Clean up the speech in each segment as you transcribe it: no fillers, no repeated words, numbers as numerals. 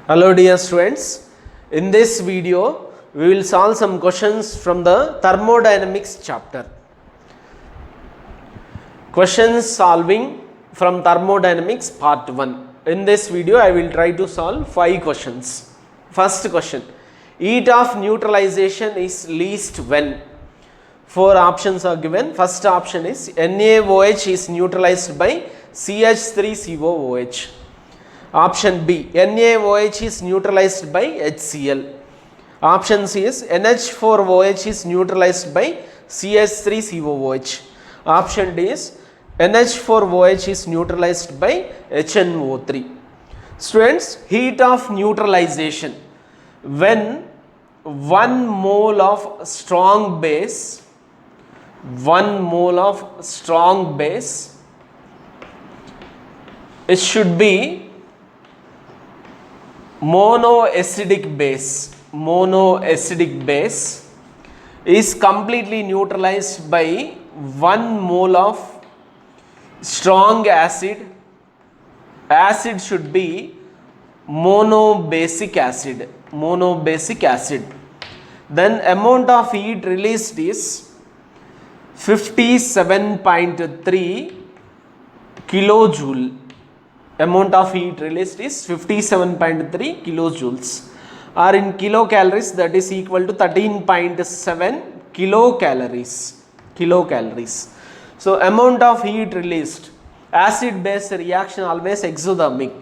Hello dear students, in this video we will solve some questions from the thermodynamics chapter. Questions solving from thermodynamics part 1. In this video I will try to solve 5 questions. First question, heat of neutralization is least when? 4 options are given. First option is NaOH is neutralized by CH3COOH. Option B, NaOH is neutralized by HCl. Option C is NH4OH is neutralized by CH3COOH. Option D is NH4OH is neutralized by HNO3. Students, heat of neutralization. When 1 mole of strong base, it should be monoacidic base is completely neutralized by 1 mole of strong acid should be monobasic acid. Then amount of heat released is 57.3 kilojoule. Amount of heat released is 57.3 kilojoules, or in kilocalories that is equal to 13.7 kilocalories. So amount of heat released, acid base reaction always exothermic,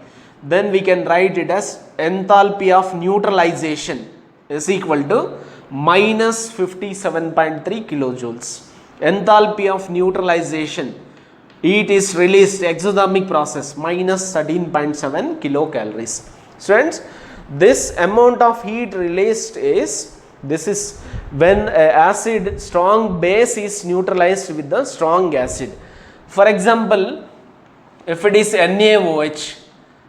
then we can write it as enthalpy of neutralization is equal to minus 57.3 kilojoules. Enthalpy of neutralization, heat is released, exothermic process, minus 13.7 kilocalories. Students, this amount of heat released is, this is when acid strong base is neutralized with the strong acid. For example, if it is NaOH,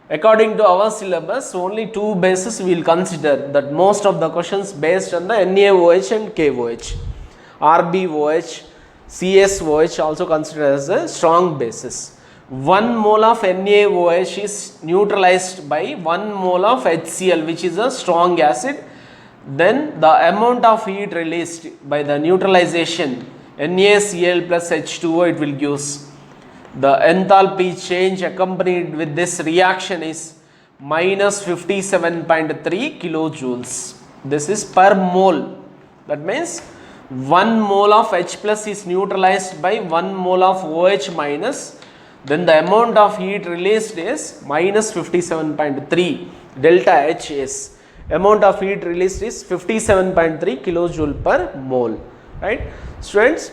according to our syllabus, only 2 bases we will consider, that most of the questions based on the NaOH and KOH. RbOH, CSOH also considered as a strong bases. 1 mole of NaOH is neutralized by 1 mole of HCl, which is a strong acid. Then the amount of heat released by the neutralization NaCl plus H2O, it will give the enthalpy change accompanied with this reaction is minus 57.3 kilojoules. This is per mole. That means 1 mole of H plus is neutralized by 1 mole of OH minus, then the amount of heat released is minus 57.3, delta H is, amount of heat released is 57.3 kilojoule per mole, right? Students,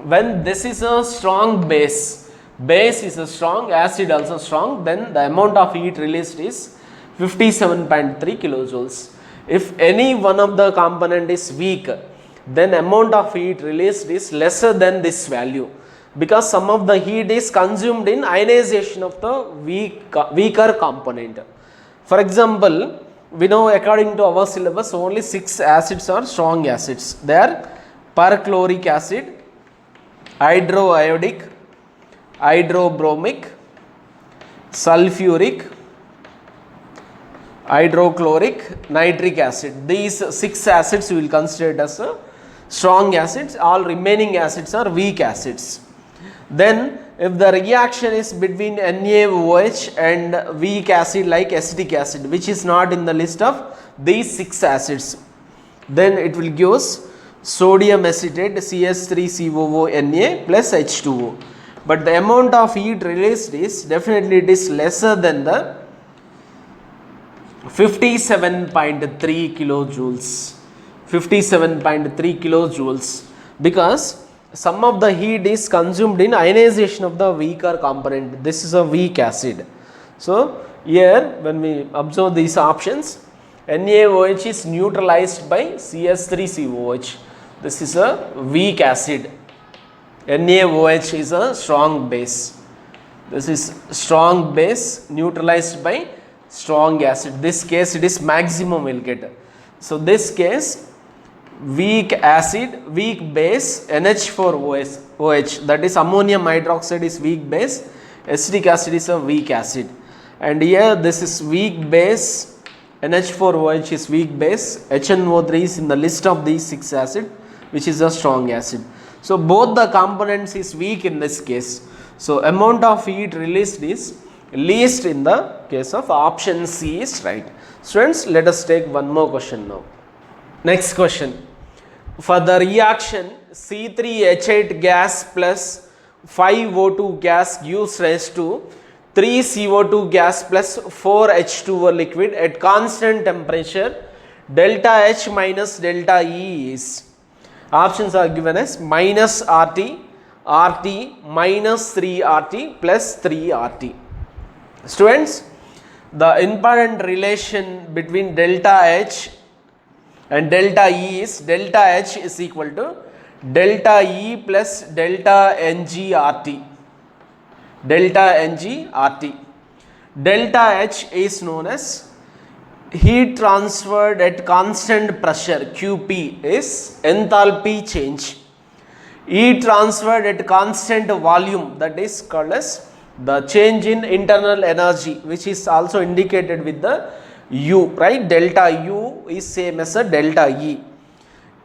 when this is a strong base is a strong, acid also strong, then the amount of heat released is 57.3 kilojoules. If any one of the component is weak, then amount of heat released is lesser than this value, because some of the heat is consumed in ionization of the weaker component. For example, we know according to our syllabus only 6 acids are strong acids. They are perchloric acid, hydroiodic, hydrobromic, sulfuric, hydrochloric, nitric acid. These 6 acids we will consider it as a strong acids. All remaining acids are weak acids. Then if the reaction is between NaOH and weak acid like acetic acid, which is not in the list of these 6 acids, then it will give us sodium acetate CH3COONa plus H2O. But the amount of heat released is definitely it is lesser than the 57.3 kilojoules. 57.3 kilojoules, because some of the heat is consumed in ionization of the weaker component. This is a weak acid. So here when we observe these options, NaOH is neutralized by CH3COOH. This is a weak acid. NaOH is a strong base. This is strong base neutralized by strong acid. This case it is maximum will get. So this case weak acid, weak base, NH4OH, that is ammonium hydroxide is weak base, acetic acid is a weak acid, and here this is weak base NH4OH is weak base, HNO3 is in the list of these 6 acid, which is a strong acid. So both the components is weak in this case. So amount of heat released is least in the case of option C is right. Students, let us take one more question now. Next question. For the reaction C3H8 gas plus 5O2 gas gives rise to 3 CO2 gas plus 4 H2O liquid at constant temperature. Delta H minus delta E is, options are given as minus RT, RT, minus 3 RT plus 3 RT. Students, the important relation between delta H and delta E is delta H is equal to delta E plus delta Ng RT. Delta Ng RT. Delta H is known as heat transferred at constant pressure, QP is enthalpy change. Heat transferred at constant volume, that is called as the change in internal energy, which is also indicated with the U, right? Delta U is same as a delta E.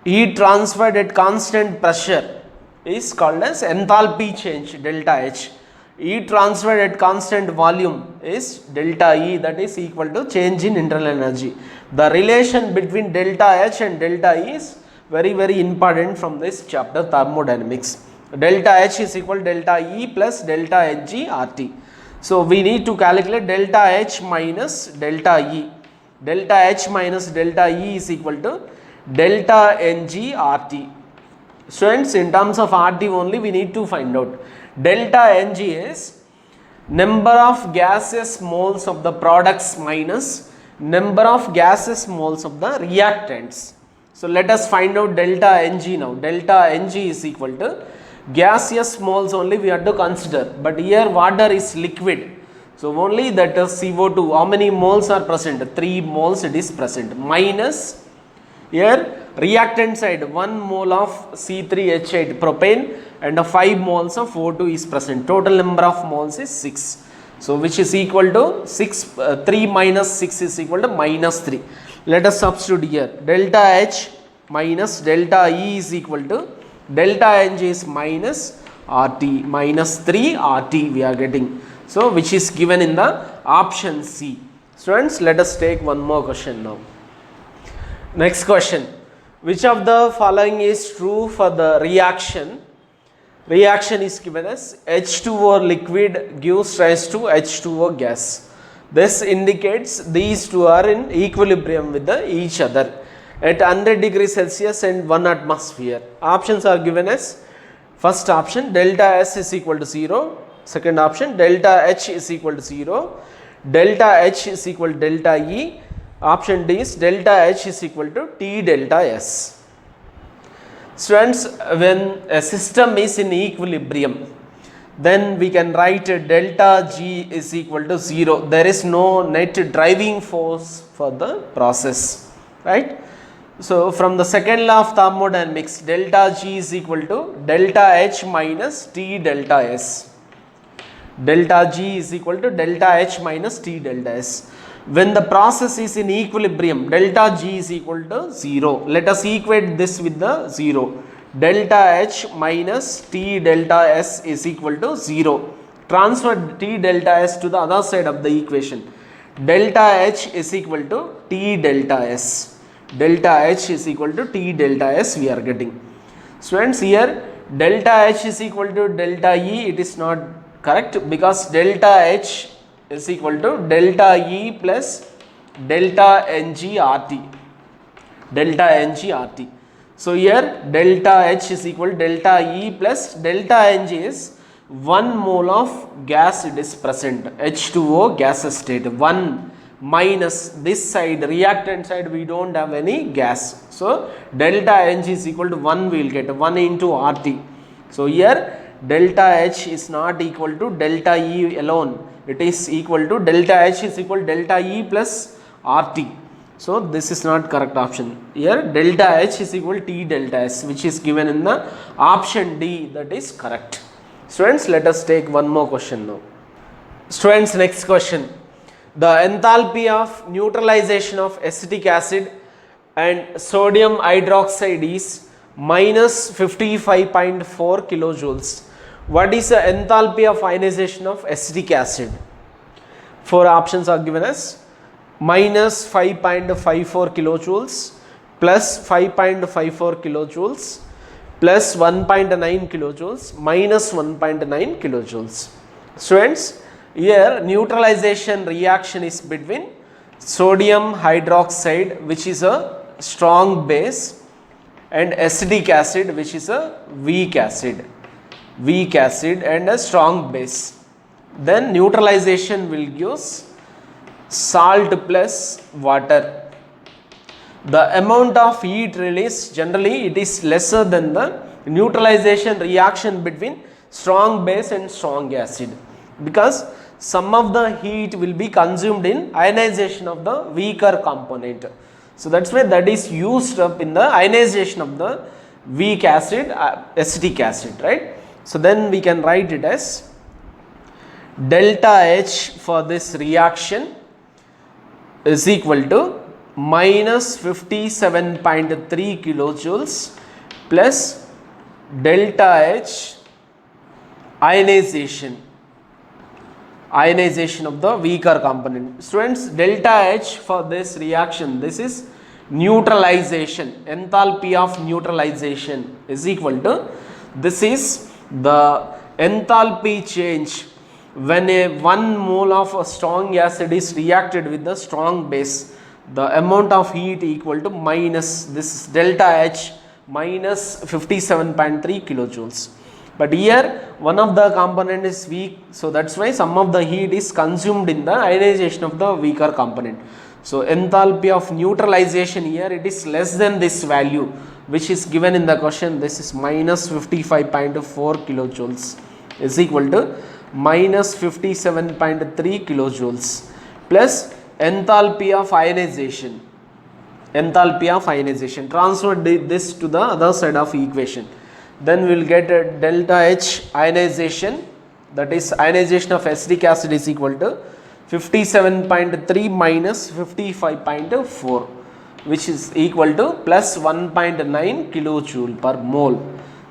Heat transferred at constant pressure is called as enthalpy change, delta H. Heat transferred at constant volume is delta E, that is equal to change in internal energy. The relation between delta H and delta E is very important from this chapter, thermodynamics. Delta H is equal to delta E plus delta Ng RT. So we need to calculate delta H minus delta E. Delta H minus delta E is equal to delta Ng RT. Students, in terms of RT only we need to find out. Delta Ng is number of gaseous moles of the products minus number of gaseous moles of the reactants. So let us find out delta Ng now. Delta Ng is equal to gaseous moles only we have to consider, but here water is liquid, so only that is CO2. How many moles are present? 3 moles it is present, minus here reactant side 1 mole of C3H8 propane and 5 moles of O2 is present. Total number of moles is 6. So which is equal to 3 minus 6 is equal to minus 3. Let us substitute here. Delta H minus delta E is equal to delta Ng is minus RT, minus 3 RT we are getting. So which is given in the option C. Students, let us take one more question now. Next question. Which of the following is true for the reaction? Reaction is given as H2O liquid gives rise to H2O gas. This indicates these two are in equilibrium with each other at 100 degrees Celsius and 1 atmosphere. Options are given as first option delta S is equal to 0, second option delta H is equal to 0, delta H is equal to delta E, option D is delta H is equal to T delta S. Students, when a system is in equilibrium, then we can write delta G is equal to 0. There is no net driving force for the process, right? So from the second law of thermodynamics, delta G is equal to delta H minus T delta S. Delta G is equal to delta H minus T delta S. When the process is in equilibrium, delta G is equal to 0. Let us equate this with the 0. Delta H minus T delta S is equal to 0. Transfer T delta S to the other side of the equation. Delta H is equal to T delta S. Delta H is equal to T delta S we are getting. Students, here delta H is equal to delta E, it is not correct because delta H is equal to delta E plus delta Ng RT. Delta Ng RT. So here delta H is equal to delta E plus delta Ng is 1 mole of gas it is present, H2O gaseous state, 1 minus this side reactant side we don't have any gas. So delta Ng is equal to 1 we will get 1 into RT. So here delta H is not equal to delta E alone, it is equal to delta H is equal to delta E plus RT. So this is not correct option. Here delta H is equal to T delta S, which is given in the option D, that is correct. Students, let us take one more question now. Students, next question. The enthalpy of neutralization of acetic acid and sodium hydroxide is minus 55.4 kilojoules. What is the enthalpy of ionization of acetic acid? Four options are given as minus 5.54 kilojoules, plus 5.54 kilojoules, plus 1.9 kilojoules, minus 1.9 kilojoules. Students, here neutralization reaction is between sodium hydroxide, which is a strong base, and acetic acid, which is a weak acid and a strong base. Then neutralization will give salt plus water. The amount of heat released, generally it is lesser than the neutralization reaction between strong base and strong acid, because some of the heat will be consumed in ionization of the weaker component. So that's why that is used up in the ionization of the weak acid, acetic acid, right? So then we can write it as delta H for this reaction is equal to minus 57.3 kilojoules plus delta H ionization of the weaker component. Students, delta H for this reaction, this is neutralization, enthalpy of neutralization is equal to, this is the enthalpy change when a 1 mole of a strong acid is reacted with the strong base. The amount of heat equal to minus, this is delta H minus 57.3 kilojoules. But here one of the component is weak, so that's why some of the heat is consumed in the ionization of the weaker component. So enthalpy of neutralization here, it is less than this value which is given in the question. This is minus 55.4 kilojoules is equal to minus 57.3 kilojoules plus enthalpy of ionization. Transfer this to the other side of equation. Then we will get a delta H ionization, that is ionization of acetic acid is equal to 57.3 minus 55.4, which is equal to plus 1.9 kilojoule per mole.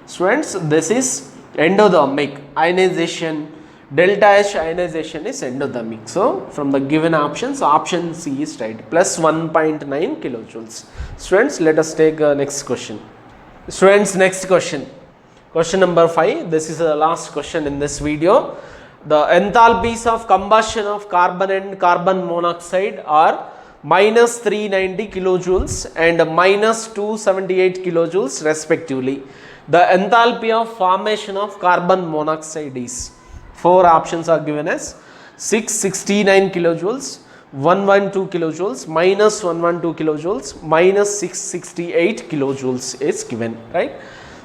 Students, this is endothermic ionization. Delta H ionization is endothermic. So from the given options, option C is right, plus 1.9 kilojoules. Students, let us take next question. Students, next question. Question number 5. This is the last question in this video. The enthalpies of combustion of carbon and carbon monoxide are minus 390 kilojoules and minus 278 kilojoules respectively. The enthalpy of formation of carbon monoxide is, four options are given as 669 kilojoules, 112 kilojoules, minus 112 kilojoules, minus 668 kilojoules is given, right?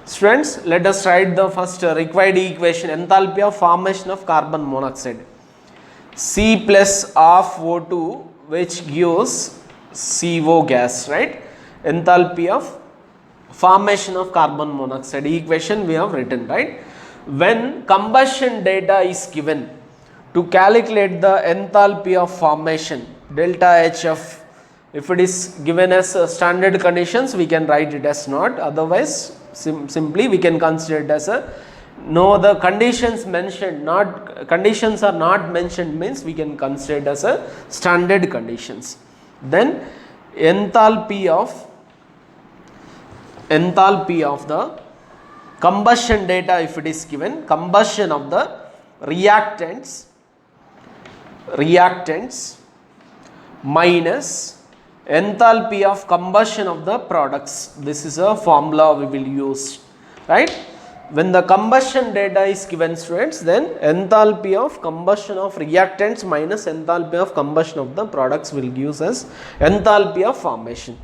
Students, let us write the first required equation, enthalpy of formation of carbon monoxide. C plus of O2, which gives CO gas, right? Enthalpy of formation of carbon monoxide equation we have written, right? When combustion data is given, to calculate the enthalpy of formation, delta HF, if it is given as standard conditions, we can write it as not, otherwise simply we can consider it as a no, the conditions mentioned, not conditions are not mentioned, means we can consider it as a standard conditions. Then enthalpy of the combustion data, if it is given, combustion of the reactants minus enthalpy of combustion of the products. This is a formula we will use, right? When the combustion data is given, students, then enthalpy of combustion of reactants minus enthalpy of combustion of the products will give us enthalpy of formation.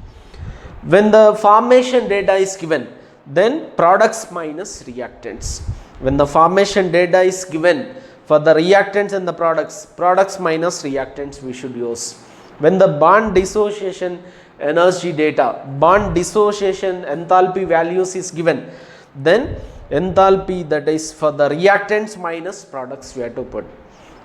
When the formation data is given, then products minus reactants. When the formation data is given for the reactants and the products minus reactants we should use. When the bond dissociation energy data, bond dissociation enthalpy values is given, then enthalpy that is for the reactants minus products we have to put.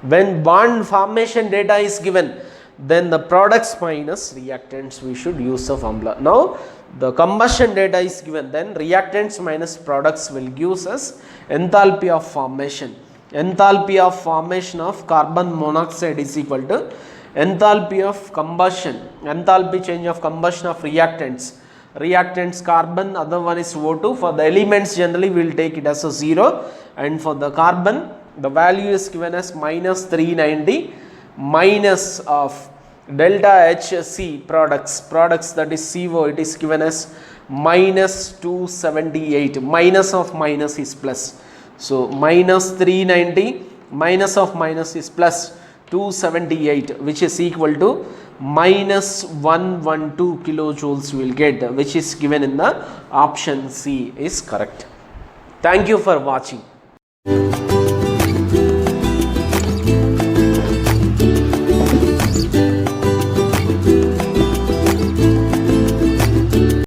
When bond formation data is given, then the products minus reactants, we should use the formula. Now the combustion data is given, then reactants minus products will give us enthalpy of formation. Enthalpy of formation of carbon monoxide is equal to enthalpy of combustion, enthalpy change of combustion of reactants. Reactants carbon, other one is O2. For the elements generally we will take it as a 0, and for the carbon the value is given as minus 390 minus of delta HC products, that is CO, it is given as minus 278. Minus of minus is plus. So minus 390 minus of minus is plus 278, which is equal to minus 112 kilojoules we will get, which is given in the option C is correct. Thank you for watching.